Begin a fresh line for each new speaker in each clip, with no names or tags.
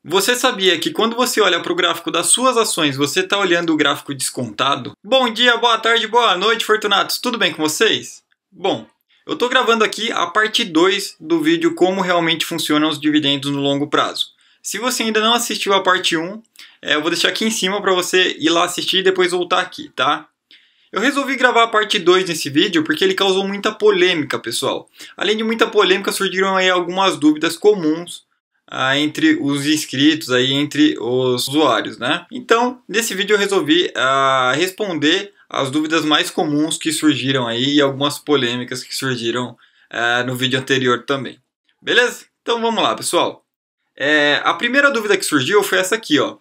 Você sabia que quando você olha para o gráfico das suas ações, você está olhando o gráfico descontado? Bom dia, boa tarde, boa noite, Fortunatos. Tudo bem com vocês? Bom, eu estou gravando aqui a parte 2 do vídeo como realmente funcionam os dividendos no longo prazo. Se você ainda não assistiu a parte 1, eu vou deixar aqui em cima para você ir lá assistir e depois voltar aqui, tá? Eu resolvi gravar a parte 2 nesse vídeo porque ele causou muita polêmica, pessoal. Além de muita polêmica, surgiram aí algumas dúvidas comuns entre os inscritos, aí, entre os usuários, né? Então, nesse vídeo eu resolvi responder as dúvidas mais comuns que surgiram aí e algumas polêmicas que surgiram no vídeo anterior também. Beleza? Então vamos lá, pessoal. A primeira dúvida que surgiu foi essa aqui, ó.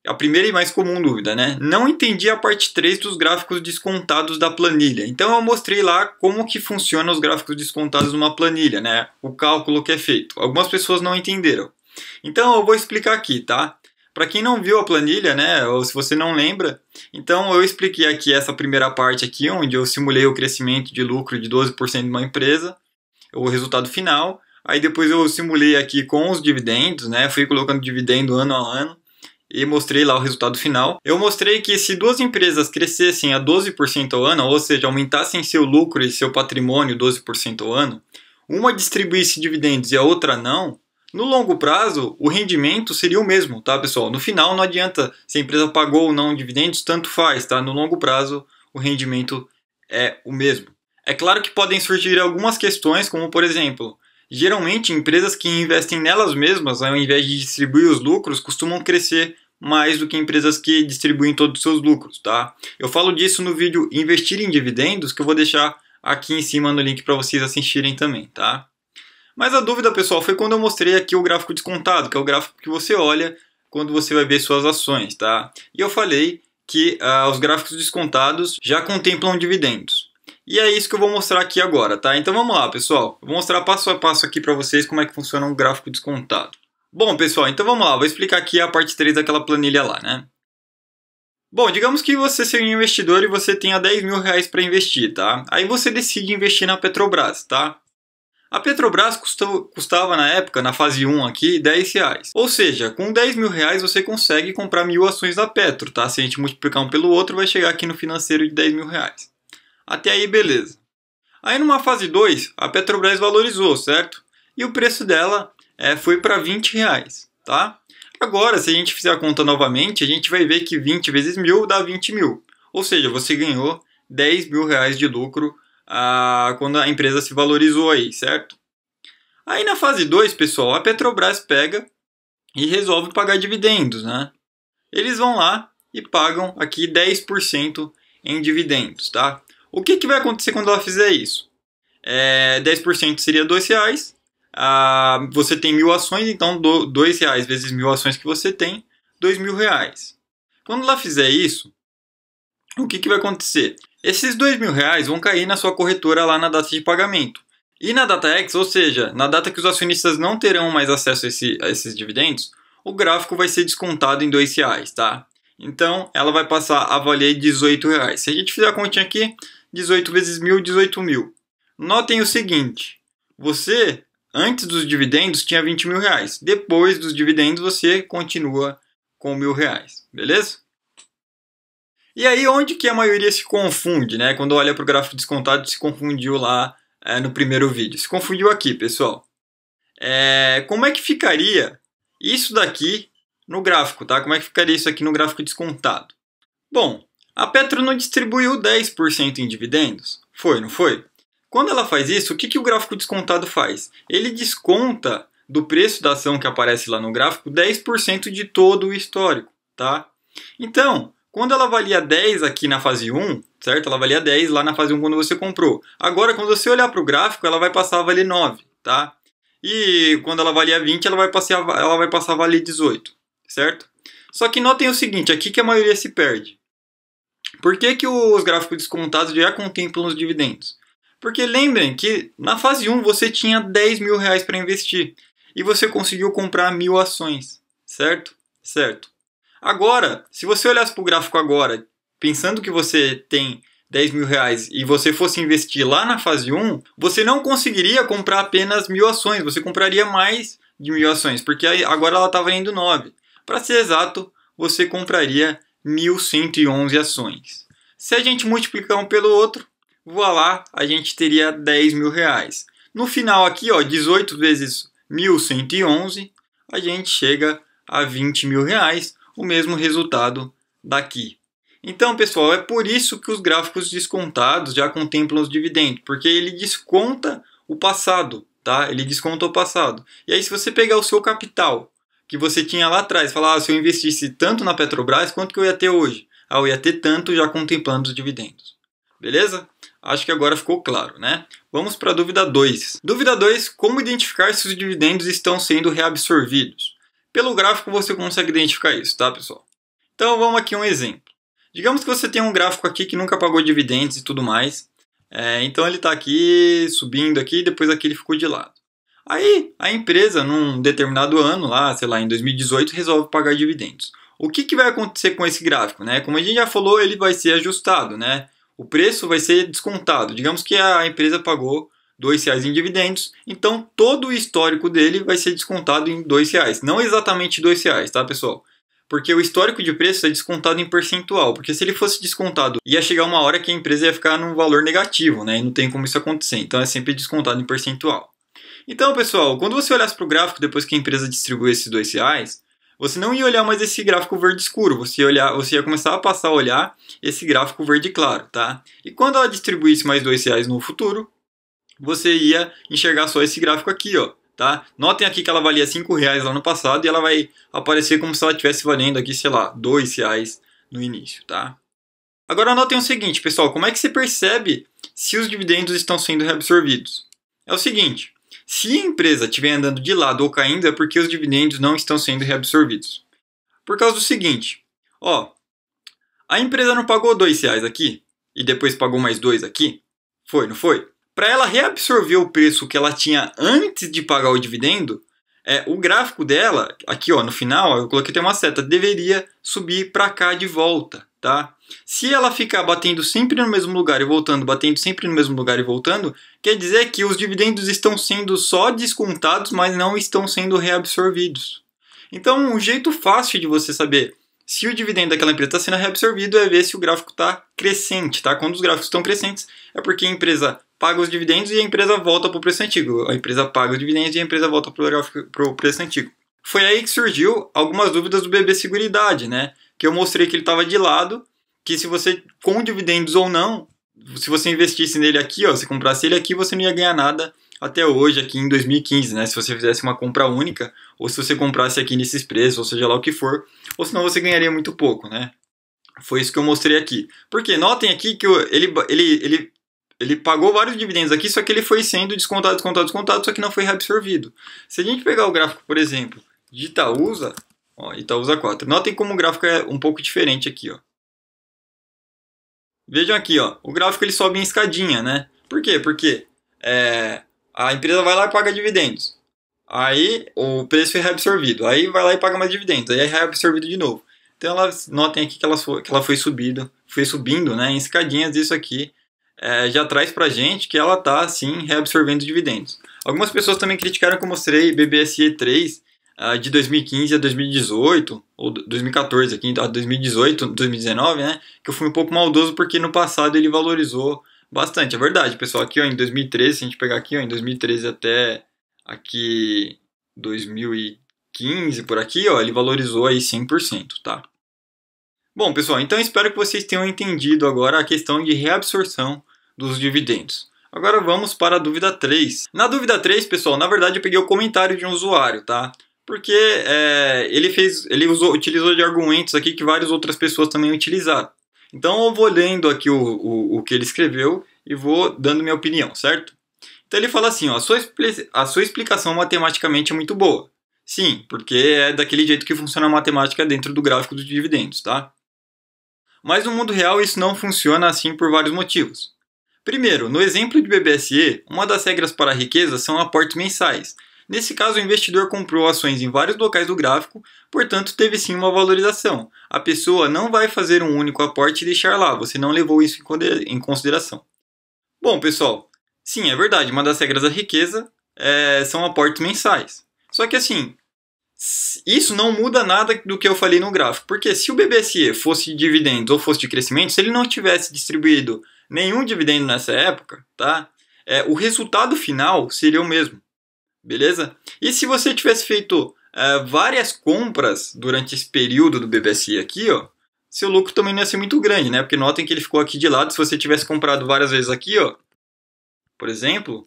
A primeira e mais comum dúvida, né? Não entendi a parte 3 dos gráficos descontados da planilha. Então eu mostrei lá como que funciona os gráficos descontados numa planilha, né? O cálculo que é feito. Algumas pessoas não entenderam. Então eu vou explicar aqui, tá? Para quem não viu a planilha, né? Ou se você não lembra, então eu expliquei aqui essa primeira parte aqui, onde eu simulei o crescimento de lucro de 12% de uma empresa, o resultado final. Aí depois eu simulei aqui com os dividendos, né? Fui colocando dividendo ano a ano. E mostrei lá o resultado final. Eu mostrei que se duas empresas crescessem a 12% ao ano, ou seja, aumentassem seu lucro e seu patrimônio 12% ao ano, uma distribuísse dividendos e a outra não, no longo prazo o rendimento seria o mesmo, tá, pessoal? No final não adianta se a empresa pagou ou não dividendos, tanto faz, tá? No longo prazo o rendimento é o mesmo. É claro que podem surgir algumas questões, como por exemplo, geralmente, empresas que investem nelas mesmas, ao invés de distribuir os lucros, costumam crescer mais do que empresas que distribuem todos os seus lucros, tá? Eu falo disso no vídeo Investir em Dividendos, que eu vou deixar aqui em cima no link para vocês assistirem também, tá? Mas a dúvida, pessoal, foi quando eu mostrei aqui o gráfico descontado, que é o gráfico que você olha quando você vai ver suas ações, tá? E eu falei que os gráficos descontados já contemplam dividendos. E é isso que eu vou mostrar aqui agora, tá? Então vamos lá, pessoal. Eu vou mostrar passo a passo aqui para vocês como é que funciona um gráfico descontado. Bom, pessoal, então vamos lá. Vou explicar aqui a parte 3 daquela planilha lá, né? Bom, digamos que você seja um investidor e você tenha 10 mil reais para investir, tá? Aí você decide investir na Petrobras, tá? A Petrobras custava na época, na fase 1 aqui, 10 reais. Ou seja, com 10 mil reais você consegue comprar 1000 ações da Petro, tá? Se a gente multiplicar um pelo outro, vai chegar aqui no financeiro de 10 mil reais. Até aí, beleza. Aí numa fase 2, a Petrobras valorizou, certo? E o preço dela foi para 20 reais, tá? Agora, se a gente fizer a conta novamente, a gente vai ver que 20 vezes 1000 dá 20 mil. Ou seja, você ganhou 10 mil reais de lucro quando a empresa se valorizou aí, certo? Aí na fase 2, pessoal, a Petrobras pega e resolve pagar dividendos, né? Eles vão lá e pagam aqui 10% em dividendos, tá? O que vai acontecer quando ela fizer isso? 10% seria 2 reais. Você tem 1000 ações, então 2 reais vezes 1000 ações que você tem, 2 mil reais. Quando ela fizer isso, o que vai acontecer? Esses 2 mil reais vão cair na sua corretora lá na data de pagamento. E na data X, ou seja, na data que os acionistas não terão mais acesso a esses dividendos, o gráfico vai ser descontado em 2 reais, tá? Então, ela vai passar a valer 18 reais. Se a gente fizer a continha aqui, 18 vezes 1000, 18 mil. Notem o seguinte, você, antes dos dividendos, tinha 20 mil reais. Depois dos dividendos, você continua com 1000 reais, beleza? E aí, onde que a maioria se confunde, né? Quando olha para o gráfico descontado, se confundiu lá no primeiro vídeo. Se confundiu aqui, pessoal. Como é que ficaria isso daqui no gráfico, tá? Como é que ficaria isso aqui no gráfico descontado? Bom, a Petro não distribuiu 10% em dividendos? Foi, não foi? Quando ela faz isso, o que o gráfico descontado faz? Ele desconta do preço da ação que aparece lá no gráfico 10% de todo o histórico, tá? Então, quando ela valia 10 aqui na fase 1, certo? Ela valia 10 lá na fase 1 quando você comprou. Agora, quando você olhar para o gráfico, ela vai passar a valer 9, tá? E quando ela valia 20, ela vai passar a valer 18, certo? Só que notem o seguinte, aqui que a maioria se perde. Por que os gráficos descontados já contemplam os dividendos? Porque lembrem que na fase 1 você tinha 10 mil reais para investir e você conseguiu comprar 1000 ações, certo? Certo. Agora, se você olhasse para o gráfico agora, pensando que você tem 10 mil reais e você fosse investir lá na fase 1, você não conseguiria comprar apenas 1000 ações, você compraria mais de 1.000 ações, porque agora ela está valendo 9. Para ser exato, você compraria 1.111 ações. Se a gente multiplicar um pelo outro, voilá, a gente teria 10 mil reais. No final aqui, ó, 18 vezes 1.111, a gente chega a 20 mil reais, o mesmo resultado daqui. Então, pessoal, é por isso que os gráficos descontados já contemplam os dividendos, porque ele desconta o passado, tá? Ele desconta o passado. E aí, se você pegar o seu capital, que você tinha lá atrás, falar, se eu investisse tanto na Petrobras, quanto que eu ia ter hoje? Eu ia ter tanto já contemplando os dividendos. Beleza? Acho que agora ficou claro, né? Vamos para a dúvida 2. Dúvida 2, como identificar se os dividendos estão sendo reabsorvidos? Pelo gráfico você consegue identificar isso, tá, pessoal? Então, vamos aqui um exemplo. Digamos que você tem um gráfico aqui que nunca pagou dividendos e tudo mais. Então ele está aqui, subindo aqui, depois aqui ele ficou de lado. Aí a empresa, num determinado ano, lá, sei lá, em 2018, resolve pagar dividendos. O que vai acontecer com esse gráfico, né? Como a gente já falou, ele vai ser ajustado, né? O preço vai ser descontado. Digamos que a empresa pagou R$2 em dividendos, então todo o histórico dele vai ser descontado em R$2. Não exatamente R$2, tá, pessoal? Porque o histórico de preço é descontado em percentual. Porque se ele fosse descontado, ia chegar uma hora que a empresa ia ficar num valor negativo, né? E não tem como isso acontecer. Então é sempre descontado em percentual. Então, pessoal, quando você olhasse para o gráfico depois que a empresa distribuiu esses R$2, você não ia olhar mais esse gráfico verde escuro. Você ia começar a passar a olhar esse gráfico verde claro, tá? E quando ela distribuísse mais R$2 no futuro, você ia enxergar só esse gráfico aqui, ó. Tá? Notem aqui que ela valia R$5 lá no passado e ela vai aparecer como se ela estivesse valendo aqui, sei lá, R$2 no início, tá? Agora notem o seguinte, pessoal, como é que você percebe se os dividendos estão sendo reabsorvidos? É o seguinte, se a empresa estiver andando de lado ou caindo, é porque os dividendos não estão sendo reabsorvidos. Por causa do seguinte, ó, a empresa não pagou R$2 aqui e depois pagou mais 2 aqui? Foi, não foi? Para ela reabsorver o preço que ela tinha antes de pagar o dividendo, o gráfico dela, aqui ó, no final, eu coloquei até uma seta, deveria subir para cá de volta, tá? Se ela ficar batendo sempre no mesmo lugar e voltando, batendo sempre no mesmo lugar e voltando, quer dizer que os dividendos estão sendo só descontados, mas não estão sendo reabsorvidos. Então, um jeito fácil de você saber se o dividendo daquela empresa está sendo reabsorvido é ver se o gráfico está crescente, tá? Quando os gráficos estão crescentes, é porque a empresa paga os dividendos e a empresa volta para o preço antigo. A empresa paga os dividendos e a empresa volta para o preço antigo. Foi aí que surgiu algumas dúvidas do BB Seguridade, né? Que eu mostrei que ele estava de lado, que se você, com dividendos ou não, se você investisse nele aqui, ó, se comprasse ele aqui, você não ia ganhar nada até hoje, aqui em 2015, né? Se você fizesse uma compra única, ou se você comprasse aqui nesses preços, ou seja lá o que for, ou senão você ganharia muito pouco, né? Foi isso que eu mostrei aqui. Porque notem aqui que ele pagou vários dividendos aqui, só que ele foi sendo descontado, só que não foi reabsorvido. Se a gente pegar o gráfico, por exemplo, de Itaúsa, ó, Itaúsa 4, notem como o gráfico é um pouco diferente aqui, ó. Vejam aqui, ó, o gráfico ele sobe em escadinha, né? Por quê? Porque a empresa vai lá e paga dividendos. Aí o preço é reabsorvido. Aí vai lá e paga mais dividendos. Aí é reabsorvido de novo. Então notem aqui que ela foi subindo, né, em escadinhas. Isso aqui já traz pra gente que ela está assim reabsorvendo dividendos. Algumas pessoas também criticaram que eu mostrei BBSE 3 de 2015 a 2018, ou 2014 aqui, a 2018, 2019, né? Que eu fui um pouco maldoso porque no passado ele valorizou bastante. É verdade, pessoal. Aqui ó, em 2013, se a gente pegar aqui ó, em 2013 até aqui 2015, por aqui, ó, ele valorizou aí 100%, tá? Bom, pessoal, então espero que vocês tenham entendido agora a questão de reabsorção dos dividendos. Agora vamos para a dúvida 3. Na dúvida 3, pessoal, na verdade eu peguei o comentário de um usuário, tá? Porque ele utilizou de argumentos aqui que várias outras pessoas também utilizaram. Então eu vou lendo aqui o que ele escreveu e vou dando minha opinião, certo? Então ele fala assim, ó, a sua explicação matematicamente é muito boa. Sim, porque é daquele jeito que funciona a matemática dentro do gráfico dos dividendos, tá? Mas no mundo real isso não funciona assim por vários motivos. Primeiro, no exemplo de BBSE, uma das regras para a riqueza são aportes mensais. Nesse caso, o investidor comprou ações em vários locais do gráfico, portanto teve sim uma valorização. A pessoa não vai fazer um único aporte e deixar lá, você não levou isso em consideração. Bom, pessoal, sim, é verdade, uma das regras da riqueza são aportes mensais. Só que assim, isso não muda nada do que eu falei no gráfico, porque se o BBSE fosse de dividendos ou fosse de crescimento, se ele não tivesse distribuído nenhum dividendo nessa época, tá? O resultado final seria o mesmo, beleza? E se você tivesse feito várias compras durante esse período do BBSE aqui, ó, seu lucro também não ia ser muito grande, né? Porque notem que ele ficou aqui de lado. Se você tivesse comprado várias vezes aqui, ó, por exemplo,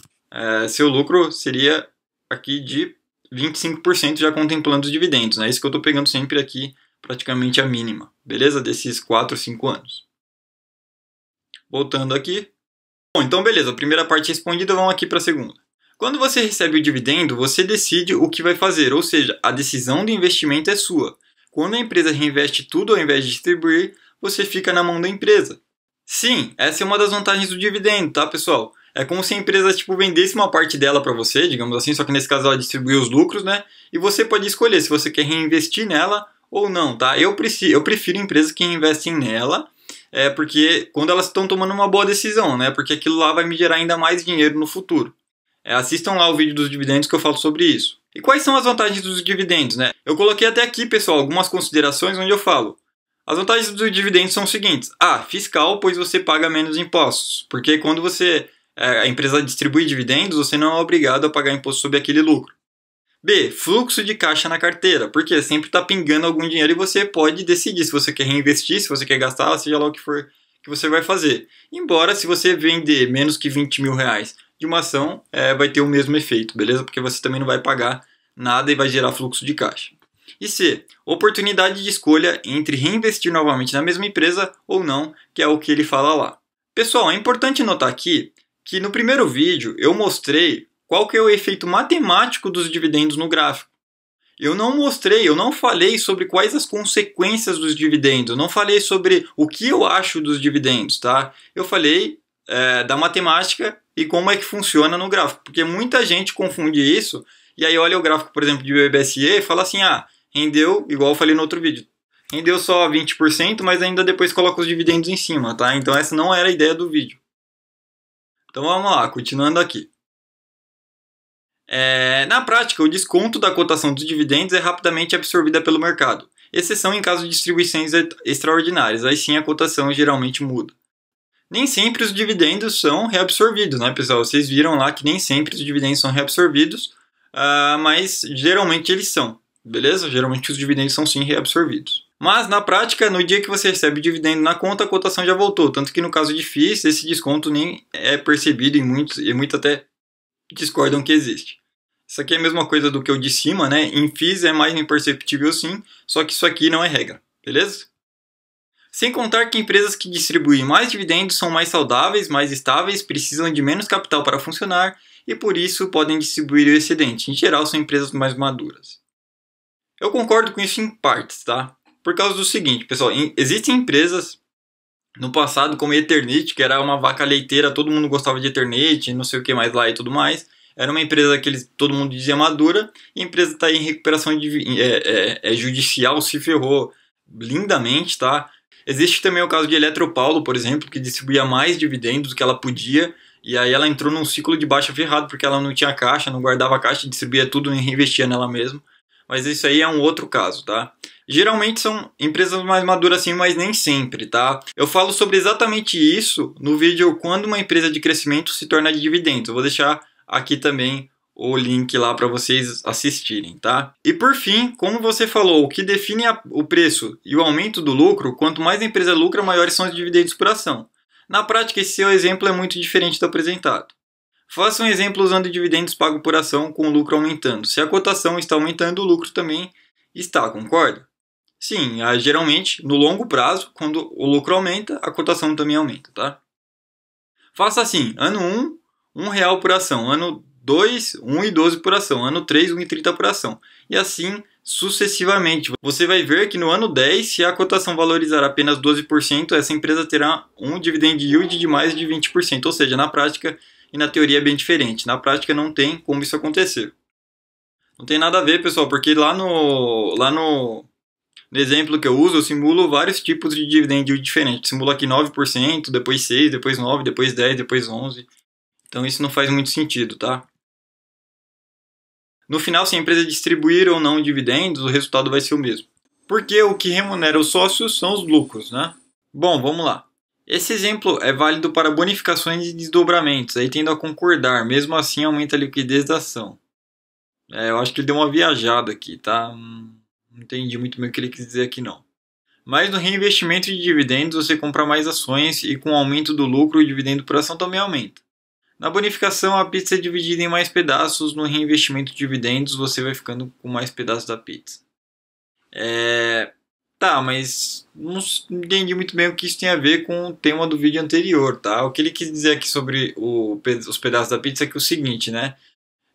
seu lucro seria aqui de 25% já contemplando os dividendos, né? Isso que eu estou pegando sempre aqui, praticamente a mínima, beleza? Desses 4 ou 5 anos. Voltando aqui. Bom, então beleza, a primeira parte respondida, vamos aqui para a segunda. Quando você recebe o dividendo, você decide o que vai fazer, ou seja, a decisão do investimento é sua. Quando a empresa reinveste tudo ao invés de distribuir, você fica na mão da empresa. Sim, essa é uma das vantagens do dividendo, tá, pessoal? É como se a empresa vendesse uma parte dela para você, digamos assim, só que nesse caso ela distribui os lucros, né? E você pode escolher se você quer reinvestir nela ou não, tá? Eu prefiro empresas que investem nela, porque quando elas estão tomando uma boa decisão, né? Porque aquilo lá vai me gerar ainda mais dinheiro no futuro. Assistam lá o vídeo dos dividendos que eu falo sobre isso. E quais são as vantagens dos dividendos, né? Eu coloquei até aqui, pessoal, algumas considerações onde eu falo. As vantagens dos dividendos são as seguintes. A, fiscal, pois você paga menos impostos. Porque quando a empresa distribui dividendos, você não é obrigado a pagar imposto sobre aquele lucro. B, fluxo de caixa na carteira. Porque sempre está pingando algum dinheiro e você pode decidir se você quer reinvestir, se você quer gastar, seja lá o que for que você vai fazer. Embora, se você vender menos que 20 mil reais de uma ação, vai ter o mesmo efeito, beleza? Porque você também não vai pagar nada e vai gerar fluxo de caixa. E C, oportunidade de escolha entre reinvestir novamente na mesma empresa ou não, que é o que ele fala lá. Pessoal, é importante notar aqui que no primeiro vídeo eu mostrei qual que é o efeito matemático dos dividendos no gráfico. Eu não falei sobre quais as consequências dos dividendos, eu não falei sobre o que eu acho dos dividendos, tá? Eu falei da matemática e como é que funciona no gráfico, porque muita gente confunde isso, e aí olha o gráfico, por exemplo, de BBSE e fala assim, rendeu, igual eu falei no outro vídeo, rendeu só 20%, mas ainda depois coloca os dividendos em cima, tá? Então essa não era a ideia do vídeo. Então vamos lá, continuando aqui. Na prática, o desconto da cotação dos dividendos é rapidamente absorvida pelo mercado, exceção em caso de distribuições extraordinárias, aí sim a cotação geralmente muda. Nem sempre os dividendos são reabsorvidos, né, pessoal? Vocês viram lá que nem sempre os dividendos são reabsorvidos, mas geralmente eles são, beleza? Geralmente os dividendos são sim reabsorvidos. Mas na prática, no dia que você recebe o dividendo na conta, a cotação já voltou. Tanto que no caso de FIIs, esse desconto nem é percebido e muitos até discordam que existe. Isso aqui é a mesma coisa do que o de cima, né? Em FIIs é mais imperceptível sim, só que isso aqui não é regra, beleza? Sem contar que empresas que distribuem mais dividendos são mais saudáveis, mais estáveis, precisam de menos capital para funcionar e por isso podem distribuir o excedente. Em geral, são empresas mais maduras. Eu concordo com isso em partes, tá? Por causa do seguinte, pessoal, existem empresas no passado como a Eternit, que era uma vaca leiteira, todo mundo gostava de Eternit, não sei o que mais lá e tudo mais. Era uma empresa que todo mundo dizia madura, e a empresa está em recuperação judicial, se ferrou lindamente, tá? Existe também o caso de Eletropaulo, por exemplo, que distribuía mais dividendos do que ela podia, e aí ela entrou num ciclo de baixa ferrado, porque ela não tinha caixa, não guardava caixa, distribuía tudo e reinvestia nela mesma. Mas isso aí é um outro caso, tá? Geralmente são empresas mais maduras assim, mas nem sempre, tá? Eu falo sobre exatamente isso no vídeo Quando uma empresa de crescimento se torna de dividendos. Eu vou deixar aqui também o link lá para vocês assistirem, tá? E por fim, como você falou, o que define o preço e o aumento do lucro, quanto mais a empresa lucra, maiores são os dividendos por ação. Na prática, esse seu exemplo é muito diferente do apresentado. Faça um exemplo usando dividendos pagos por ação com o lucro aumentando. Se a cotação está aumentando, o lucro também está, concorda? Sim, geralmente, no longo prazo, quando o lucro aumenta, a cotação também aumenta, tá? Faça assim, ano 1, R$1 por ação, ano 2, 1,12 por ação, ano 3, 1,30 por ação. E assim sucessivamente. Você vai ver que no ano 10, se a cotação valorizar apenas 12%, essa empresa terá um dividend yield de mais de 20%. Ou seja, na prática e na teoria é bem diferente. Na prática não tem como isso acontecer. Não tem nada a ver, pessoal, porque lá no exemplo que eu uso, eu simulo vários tipos de dividend yield diferentes. Simulo aqui 9%, depois 6%, depois 9%, depois 10%, depois 11%. Então isso não faz muito sentido, tá? No final, se a empresa distribuir ou não dividendos, o resultado vai ser o mesmo. Porque o que remunera os sócios são os lucros, né? Bom, vamos lá. Esse exemplo é válido para bonificações e desdobramentos, aí tendo a concordar, mesmo assim aumenta a liquidez da ação. Eu acho que ele deu uma viajada aqui, tá? Não entendi muito bem o que ele quis dizer aqui não. Mas no reinvestimento de dividendos você compra mais ações e com o aumento do lucro o dividendo por ação também aumenta. Na bonificação a pizza é dividida em mais pedaços, no reinvestimento de dividendos você vai ficando com mais pedaços da pizza. Tá, mas não entendi muito bem o que isso tem a ver com o tema do vídeo anterior, tá? O que ele quis dizer aqui sobre os pedaços da pizza é que é o seguinte, né?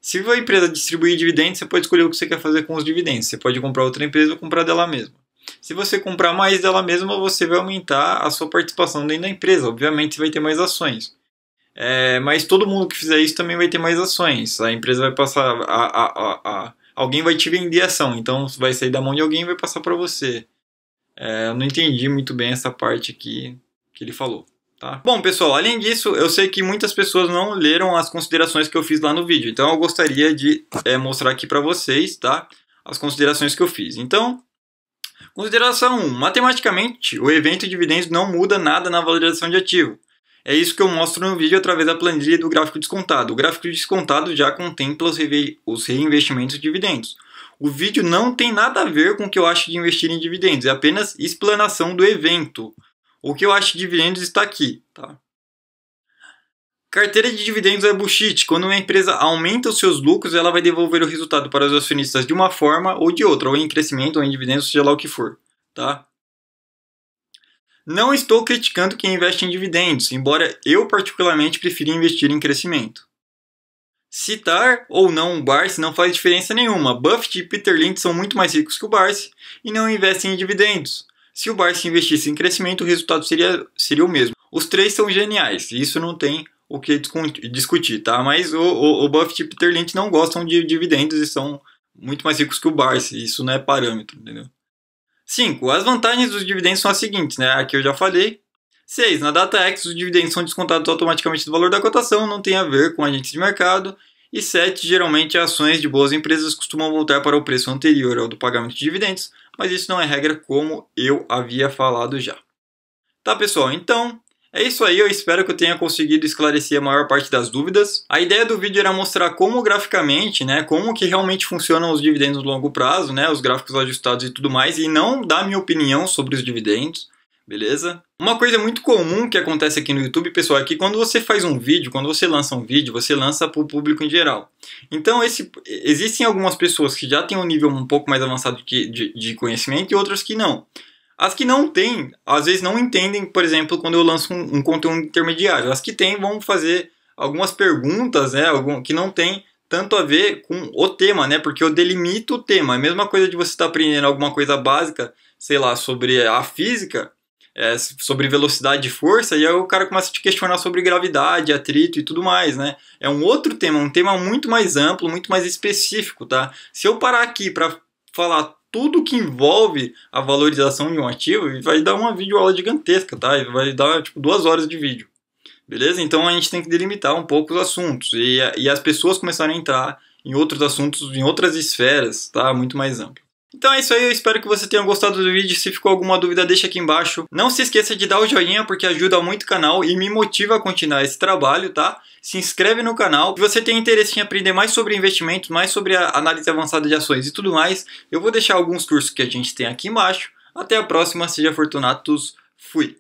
Se a empresa distribuir dividendos, você pode escolher o que você quer fazer com os dividendos. Você pode comprar outra empresa ou comprar dela mesma. Se você comprar mais dela mesma, você vai aumentar a sua participação dentro da empresa. Obviamente, você vai ter mais ações. Mas todo mundo que fizer isso também vai ter mais ações. A empresa vai passar... alguém vai te vender ação. Então, vai sair da mão de alguém e vai passar para você. Eu não entendi muito bem essa parte aqui que ele falou. Tá? Bom, pessoal, além disso, eu sei que muitas pessoas não leram as considerações que eu fiz lá no vídeo. Então, eu gostaria de mostrar aqui para vocês, tá? As considerações que eu fiz. Então, consideração 1. Matematicamente, o evento de dividendos não muda nada na valorização de ativo. É isso que eu mostro no vídeo através da planilha do gráfico descontado. O gráfico descontado já contempla os reinvestimentos de dividendos. O vídeo não tem nada a ver com o que eu acho de investir em dividendos. É apenas explanação do evento. O que eu acho de dividendos está aqui. Tá? Carteira de dividendos é bullshit. Quando uma empresa aumenta os seus lucros, ela vai devolver o resultado para os acionistas de uma forma ou de outra, ou em crescimento, ou em dividendos, seja lá o que for. Tá? Não estou criticando quem investe em dividendos, embora eu particularmente prefira investir em crescimento. Citar ou não o Barsi não faz diferença nenhuma. Buffett e Peter Lynch são muito mais ricos que o Barsi e não investem em dividendos. Se o Barsi investisse em crescimento, o resultado seria o mesmo. Os três são geniais, isso não tem o que discutir, tá? Mas o Buffett e Peter Lynch não gostam de dividendos e são muito mais ricos que o Barsi, isso não é parâmetro, entendeu? 5. As vantagens dos dividendos são as seguintes, né? Aqui eu já falei. 6. Na data X, os dividendos são descontados automaticamente do valor da cotação, não tem a ver com agentes de mercado. E 7. Geralmente, ações de boas empresas costumam voltar para o preço anterior ao do pagamento de dividendos, mas isso não é regra como eu havia falado já. Tá, pessoal? Então, é isso aí. Eu espero que eu tenha conseguido esclarecer a maior parte das dúvidas. A ideia do vídeo era mostrar como graficamente, né, como que realmente funcionam os dividendos no longo prazo, né, os gráficos ajustados e tudo mais, e não dar minha opinião sobre os dividendos. Beleza? Uma coisa muito comum que acontece aqui no YouTube, pessoal, é que quando você faz um vídeo, quando você lança um vídeo, você lança para o público em geral. Então, existem algumas pessoas que já têm um nível um pouco mais avançado de conhecimento e outras que não. As que não têm, às vezes não entendem, por exemplo, quando eu lanço um conteúdo intermediário. As que têm vão fazer algumas perguntas, né, que não tem tanto a ver com o tema, né, porque eu delimito o tema. É a mesma coisa de você estar aprendendo alguma coisa básica, sei lá, sobre a física, sobre velocidade e força, e aí o cara começa a te questionar sobre gravidade, atrito e tudo mais, né? É um outro tema, um tema muito mais amplo, muito mais específico, tá? Se eu parar aqui para falar tudo que envolve a valorização de um ativo, vai dar uma videoaula gigantesca, tá? Vai dar tipo 2 horas de vídeo, beleza? Então a gente tem que delimitar um pouco os assuntos e as pessoas começarem a entrar em outros assuntos, em outras esferas, tá? Muito mais amplo. Então é isso aí, eu espero que você tenha gostado do vídeo. Se ficou alguma dúvida, deixa aqui embaixo. Não se esqueça de dar o joinha, porque ajuda muito o canal e me motiva a continuar esse trabalho, tá? Se inscreve no canal. Se você tem interesse em aprender mais sobre investimentos, mais sobre a análise avançada de ações e tudo mais, eu vou deixar alguns cursos que a gente tem aqui embaixo. Até a próxima, seja fortunatos, fui!